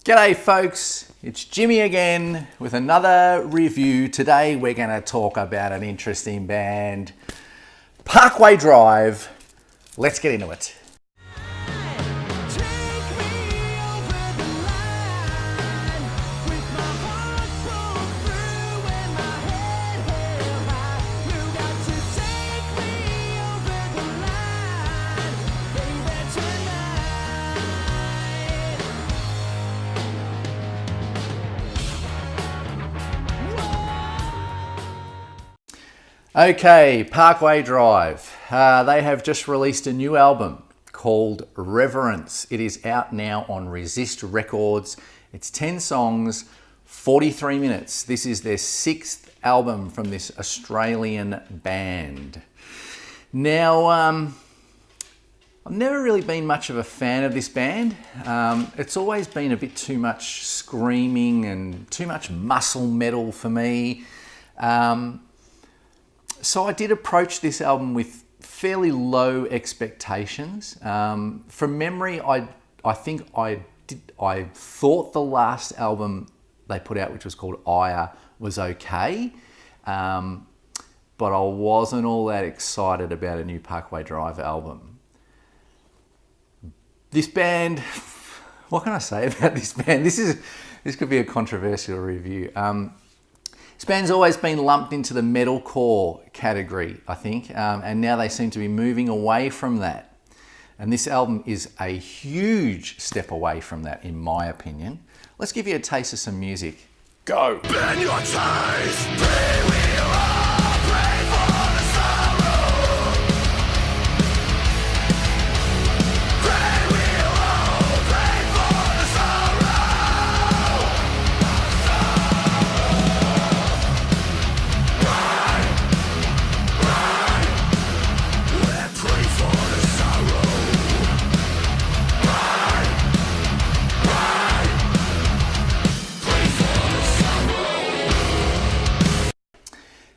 G'day folks, it's Jimmy again with another review. Today we're going to talk about an interesting band, Parkway Drive. Let's get into it. Okay, Parkway Drive. They have just released a new album called Reverence. It is out now on Resist Records. It's 10 songs, 43 minutes. This is their 6th album from this Australian band. Now, I've never really been much of a fan of this band. It's always been a bit too much screaming and too much muscle metal for me. So I did approach this album with fairly low expectations. From memory, I thought the last album they put out, which was called Ire, was okay, but I wasn't all that excited about a new Parkway Drive album. This band, what can I say about this band? This could be a controversial review. This band's always been lumped into the metalcore category, I think, and now they seem to be moving away from that. And this album is a huge step away from that, in my opinion. Let's give you a taste of some music. Go! Bend your ties, pray we all pray for the sorrow. Pray we all pray for the sorrow.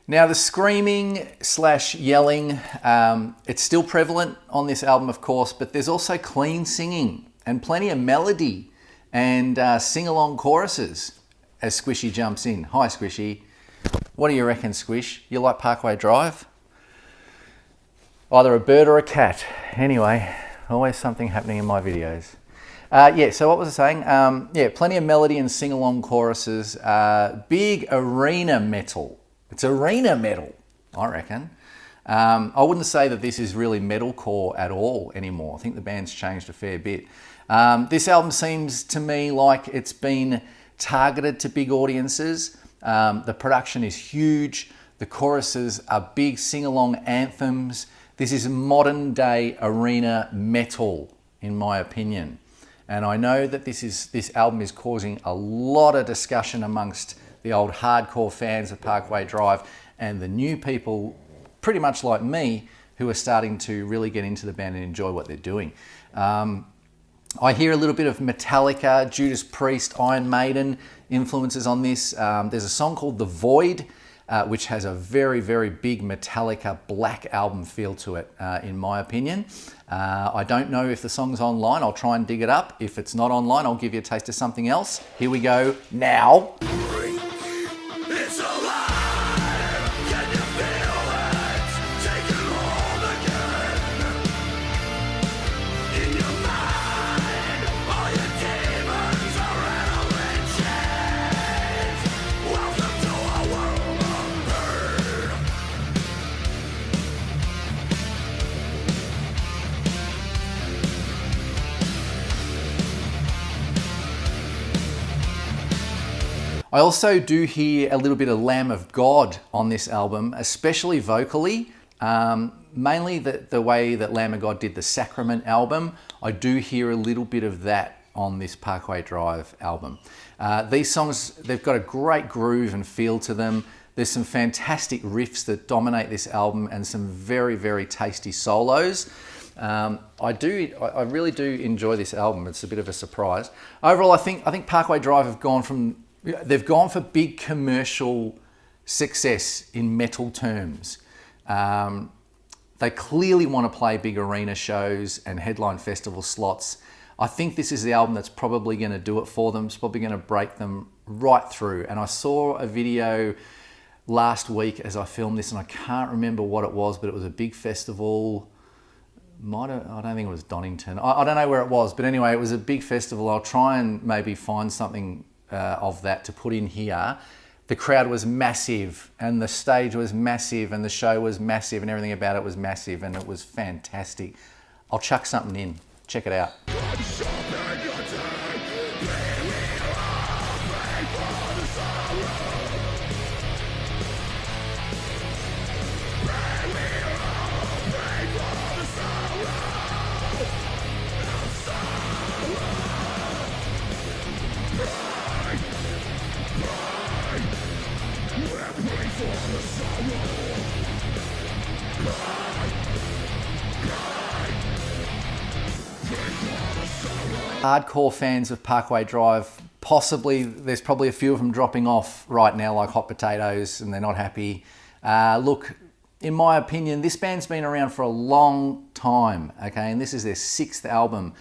Now the screaming / yelling, it's still prevalent on this album, of course, but there's also clean singing and plenty of melody and sing-along choruses as Squishy jumps in. Hi Squishy. What do you reckon, Squish? You like Parkway Drive? Either a bird or a cat. Anyway, always something happening in my videos. So what was I saying? Plenty of melody and sing-along choruses. Big arena metal. It's arena metal, I reckon. I wouldn't say that this is really metalcore at all anymore. I think the band's changed a fair bit. This album seems to me like it's been targeted to big audiences. The production is huge. The choruses are big sing-along anthems. This is modern day arena metal, in my opinion. And I know that this album is causing a lot of discussion amongst the old hardcore fans of Parkway Drive and the new people, pretty much like me, who are starting to really get into the band and enjoy what they're doing. I hear a little bit of Metallica, Judas Priest, Iron Maiden influences on this. There's a song called The Void, which has a very, very big Metallica black album feel to it, in my opinion. I don't know if the song's online. I'll try and dig it up. If it's not online, I'll give you a taste of something else. Here we go now. It's alive! Can you feel it? Taking hold again. In your mind, all your demons are rattling chains. Welcome to a world of pain. I also do hear a little bit of Lamb of God on this album, especially vocally. Mainly the way that Lamb of God did the Sacrament album. I do hear a little bit of that on this Parkway Drive album. These songs, they've got a great groove and feel to them. There's some fantastic riffs that dominate this album and some very, very tasty solos. I really do enjoy this album. It's a bit of a surprise. Overall, I think Parkway Drive they've gone for big commercial success in metal terms. They clearly want to play big arena shows and headline festival slots. I think this is the album that's probably going to do it for them. It's probably going to break them right through. And I saw a video last week as I filmed this, and I can't remember what it was, but it was a big festival. I don't think it was Donington. I don't know where it was, but anyway, it was a big festival. I'll try and maybe find something of that to put in here. The crowd was massive, and the stage was massive, and the show was massive, and everything about it was massive, and it was fantastic. I'll chuck something in. Check it out. Hardcore fans of Parkway Drive, there's probably a few of them dropping off right now like hot potatoes, and they're not happy. Look, in my opinion, this band's been around for a long time, okay, and this is their 6th album,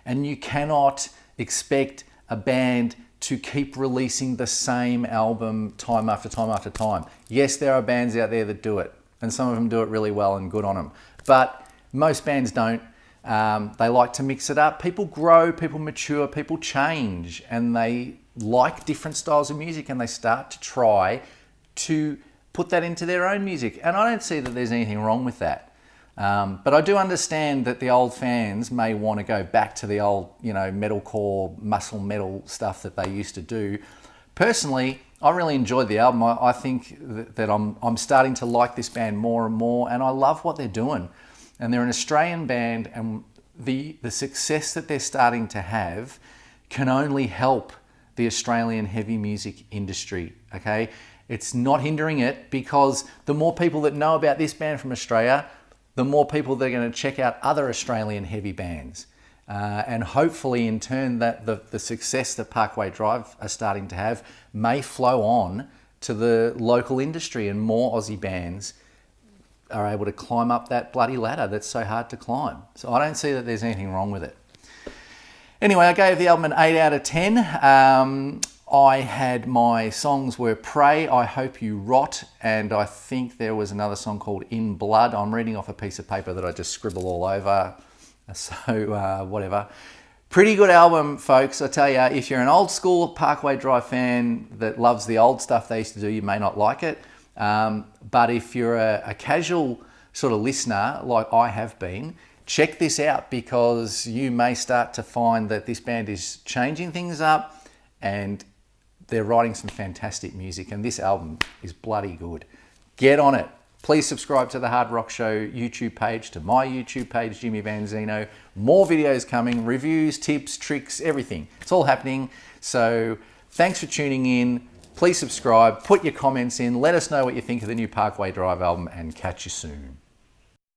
and you cannot expect a band to keep releasing the same album time after time after time. Yes, there are bands out there that do it, and some of them do it really well, and good on them, but most bands don't. They like to mix it up. People grow, people mature, people change, and they like different styles of music, and they start to try to put that into their own music. And I don't see that there's anything wrong with that. But I do understand that the old fans may want to go back to the old, metalcore, muscle metal stuff that they used to do. Personally, I really enjoyed the album. I think that I'm starting to like this band more and more, and I love what they're doing. And they're an Australian band, and the success that they're starting to have can only help the Australian heavy music industry, okay? It's not hindering it, because the more people that know about this band from Australia, the more people that are going to check out other Australian heavy bands. And hopefully in turn that the success that Parkway Drive are starting to have may flow on to the local industry, and more Aussie bands are able to climb up that bloody ladder that's so hard to climb. So I don't see that there's anything wrong with it. Anyway, I gave the album an 8 out of 10. I had my songs were Pray, I Hope You Rot, and I think there was another song called In Blood. I'm reading off a piece of paper that I just scribble all over. So whatever. Pretty good album, folks. I tell you, if you're an old school Parkway Drive fan that loves the old stuff they used to do, you may not like it. But if you're a casual sort of listener like I have been, check this out, because you may start to find that this band is changing things up and they're writing some fantastic music, and this album is bloody good. Get on it. Please subscribe to the Hard Rock Show YouTube page, to my YouTube page, Jimmy Vanzino. More videos coming, reviews, tips, tricks, everything. It's all happening. So thanks for tuning in. Please subscribe, put your comments in, let us know what you think of the new Parkway Drive album, and catch you soon.